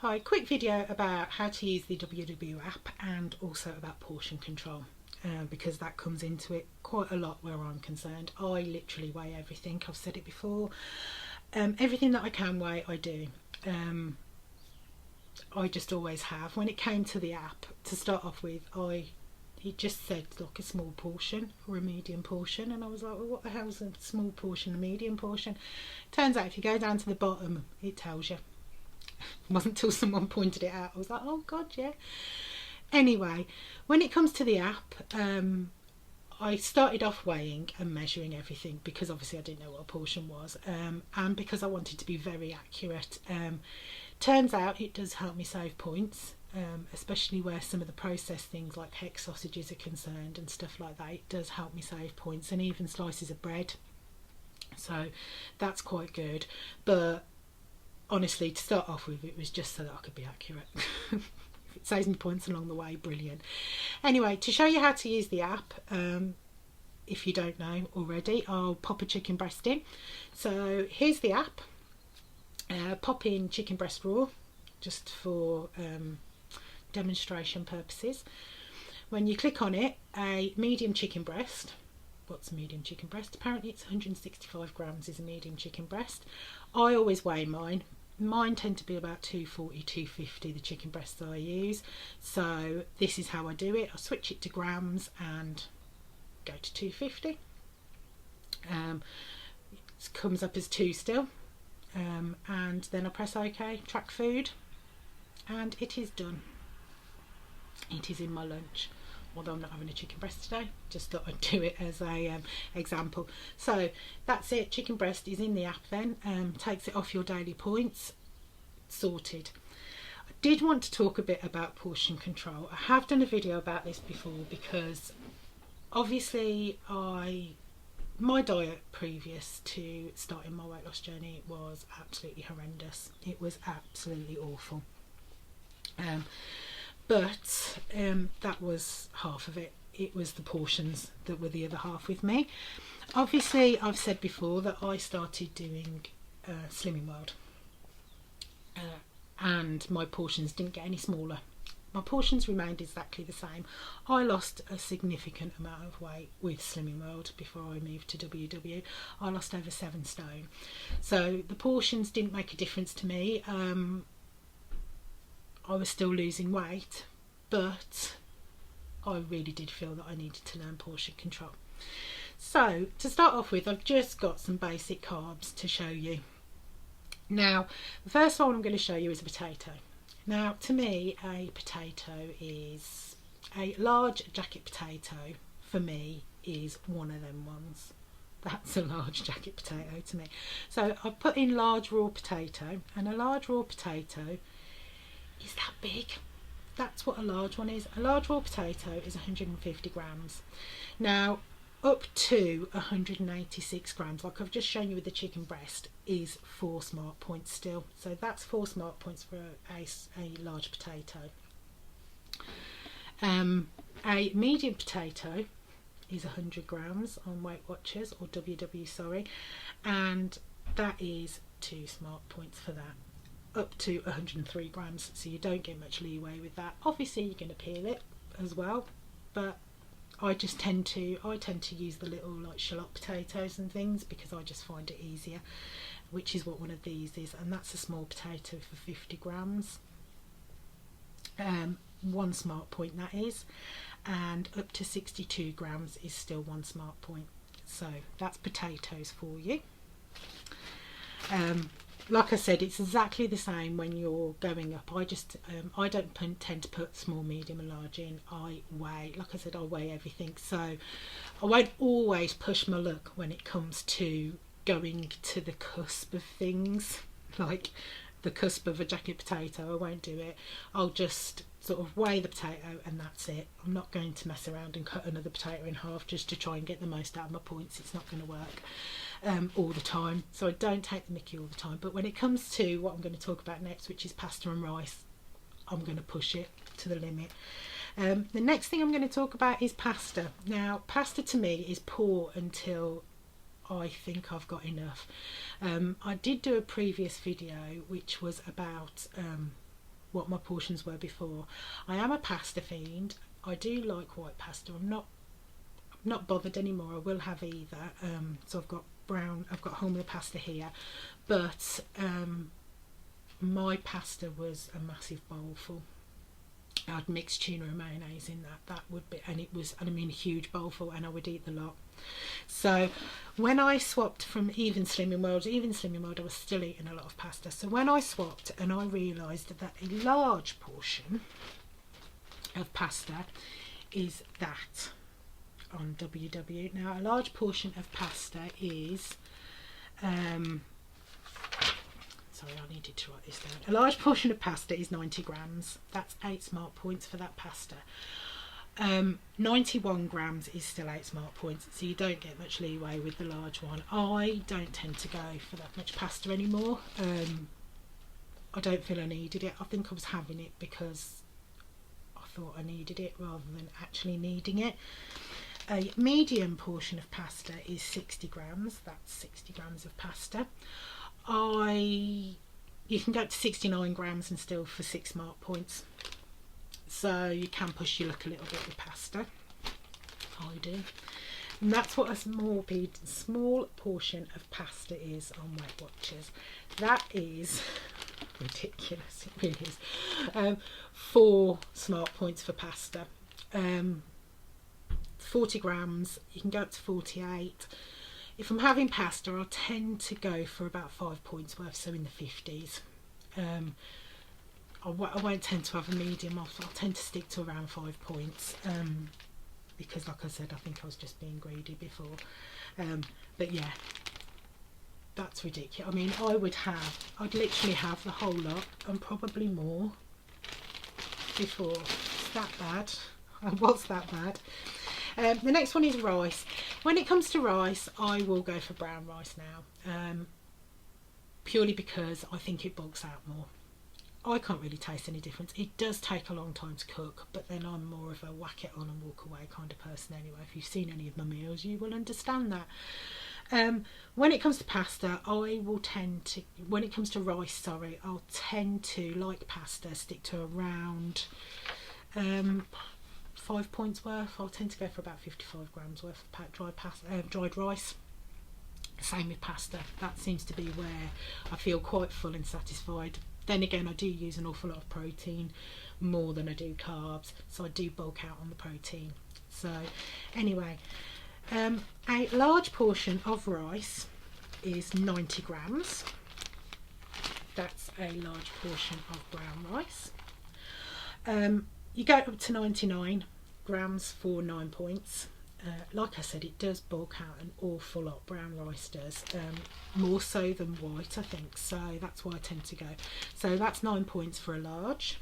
Hi, quick video about how to use the WW app and also about portion control, because that comes into it quite a lot where I'm concerned. I literally weigh everything. I've said it before. Everything that I can weigh, I do. I just always have. When it came to the app, to start off with, it just said like a small portion or a medium portion, and I was like, well, what the hell's a small portion, a medium portion? Turns out if you go down to the bottom, it tells you. It wasn't until someone pointed it out I was like, oh god, yeah. Anyway, when it comes to the app, I started off weighing and measuring everything because obviously I didn't know what a portion was, and because I wanted to be very accurate. Turns out it does help me save points, especially where some of the processed things like hex sausages are concerned and stuff like that. It does help me save points, and even slices of bread, so that's quite good. But honestly, to start off with, it was just so that I could be accurate. If it saves me points along the way, brilliant. Anyway, to show you how to use the app, if you don't know already, I'll pop a chicken breast in. So here's the app. Pop in chicken breast raw, just for demonstration purposes. When you click on it, a medium chicken breast. What's a medium chicken breast? Apparently it's 165 grams is a medium chicken breast. I always weigh mine. Mine tend to be about 240, 250, the chicken breasts I use. So this is how I do it. I switch it to grams and go to 250. It comes up as 2 still. And then I press OK, track food, and it is done. It is in my lunch. Although I'm not having a chicken breast today, just thought I'd do it as a example. So that's it, chicken breast is in the app then, takes it off your daily points, sorted. I did want to talk a bit about portion control. I have done a video about this before because obviously my diet previous to starting my weight loss journey was absolutely horrendous. It was absolutely awful. But that was half of it. It was the portions that were the other half with me. Obviously, I've said before that I started doing Slimming World, and my portions didn't get any smaller. My portions remained exactly the same. I lost a significant amount of weight with Slimming World before I moved to WW. I lost over 7 stone. So the portions didn't make a difference to me. I was still losing weight, but I really did feel that I needed to learn portion control. So to start off with, I've just got some basic carbs to show you. Now, the first one I'm going to show you is a potato. Now, to me, a potato is a large jacket potato. For me, is one of them ones. That's a large jacket potato to me. So I've put in large raw potato, and a large raw potato is that big. That's what a large one is. A large raw potato is 150 grams. Now, up to 186 grams, like I've just shown you with the chicken breast, is 4 smart points still. So that's 4 smart points for a large potato. A medium potato is 100 grams on Weight Watchers, or WW, sorry, and that is 2 smart points for that. Up to 103 grams, so you don't get much leeway with that. Obviously you're going to peel it as well, but I tend to use the little like shallot potatoes and things because I just find it easier, which is what one of these is, and that's a small potato for 50 grams. 1 smart point that is, and up to 62 grams is still 1 smart point. So that's potatoes for you. Like I said, it's exactly the same when you're going up. I don't tend to put small, medium and large in. I weigh, like I said, I weigh everything. So I won't always push my luck when it comes to going to the cusp of things, like the cusp of a jacket potato. I won't do it. I'll just sort of weigh the potato and that's it. I'm not going to mess around and cut another potato in half just to try and get the most out of my points. It's not going to work all the time, so I don't take the mickey all the time. But when it comes to what I'm going to talk about next, which is pasta and rice, I'm going to push it to the limit. The next thing I'm going to talk about is pasta. Now, pasta to me is poor until I think I've got enough. I did do a previous video which was about what my portions were before. I am a pasta fiend. I do like white pasta. I'm not bothered anymore. I will have either. So I've got wholemeal pasta here, but my pasta was a massive bowl full. I had mixed tuna and mayonnaise in that would be, and I mean a huge bowl full, and I would eat the lot. So when I swapped from Even Slimming World I was still eating a lot of pasta. So when I swapped, and I realised that a large portion of pasta is that on WW. Now a large portion of pasta is sorry, I needed to write this down. A large portion of pasta is 90 grams. That's 8 smart points for that pasta. 91 grams is still 8 smart points, so you don't get much leeway with the large one. I don't tend to go for that much pasta anymore. I don't feel I needed it. I think I was having it because I thought I needed it rather than actually needing it. A medium portion of pasta is 60 grams. That's 60 grams of pasta. You can go up to 69 grams and still for 6 smart points. So you can push your luck a little bit with pasta. I do. And that's what a small portion of pasta is on Weight Watchers. That is ridiculous. It really is. 4 smart points for pasta. 40 grams. You can go up to 48. If I'm having pasta, I'll tend to go for about 5 points worth, so in the 50s. I won't tend to have a medium. I'll tend to stick to around 5 points because, like I said, I think I was just being greedy before. But yeah, that's ridiculous. I mean, I'd literally have the whole lot and probably more before. It's that bad. What's that bad? The next one is rice. When it comes to rice, I will go for brown rice now, purely because I think it bulks out more. I can't really taste any difference. It does take a long time to cook, but then I'm more of a whack it on and walk away kind of person anyway. If you've seen any of my meals, you will understand that. When it comes to pasta, when it comes to rice, I'll tend to, like pasta, stick to around 5 points worth. I'll tend to go for about 55 grams worth of dried rice. Same with pasta. That seems to be where I feel quite full and satisfied. Then again, I do use an awful lot of protein, more than I do carbs, so I do bulk out on the protein. So anyway, a large portion of rice is 90 grams. That's a large portion of brown rice. You go up to 99 grams for 9 points. Like I said, it does bulk out an awful lot. Brown rice does, more so than white, I think. So that's why I tend to go. So that's 9 points for a large.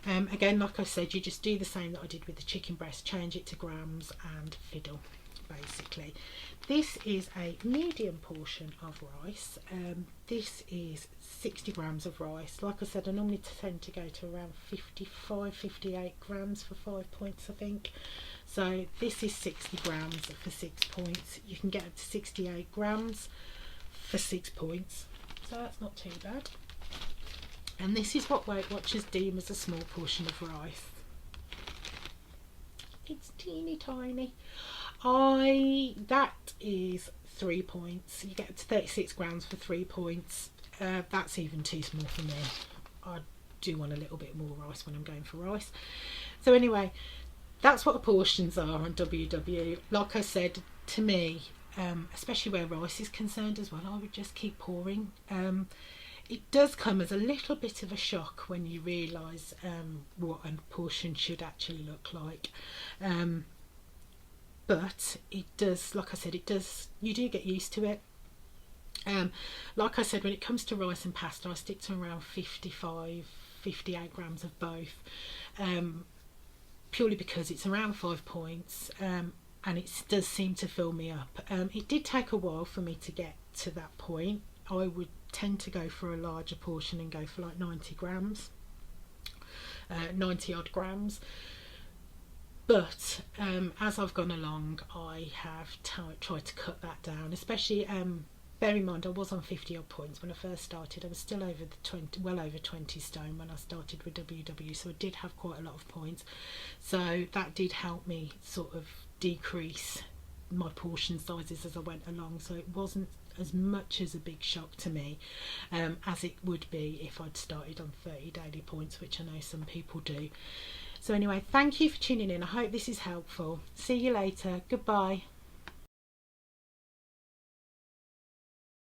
Again, like I said, you just do the same that I did with the chicken breast. Change it to grams and fiddle, basically. This is a medium portion of rice. This is 60 grams of rice. Like I said, I normally tend to go to around 58 grams for 5 points, I think. So this is 60 grams for 6 points. You can get up to 68 grams for 6 points. So that's not too bad. And this is what Weight Watchers deem as a small portion of rice. It's teeny tiny. That is 3 points. You get up to 36 grams for 3 points. That's even too small for me. I do want a little bit more rice when I'm going for rice. So anyway, that's what the portions are on WW. Like I said, to me, especially where rice is concerned as well, I would just keep pouring. It does come as a little bit of a shock when you realise what a portion should actually look like. But it does, like I said, you do get used to it. Like I said, when it comes to rice and pasta, I stick to around 58 grams of both. Purely because it's around 5 points, and it does seem to fill me up. It did take a while for me to get to that point. I would tend to go for a larger portion and go for like 90 grams, 90 odd grams. But as I've gone along, I have tried to cut that down, especially bear in mind I was on 50 odd points when I first started. I was still over the 20, well over 20 stone when I started with WW, so I did have quite a lot of points. So that did help me sort of decrease my portion sizes as I went along, so it wasn't as much as a big shock to me as it would be if I'd started on 30 daily points, which I know some people do. So anyway, thank you for tuning in. I hope this is helpful. See you later. Goodbye.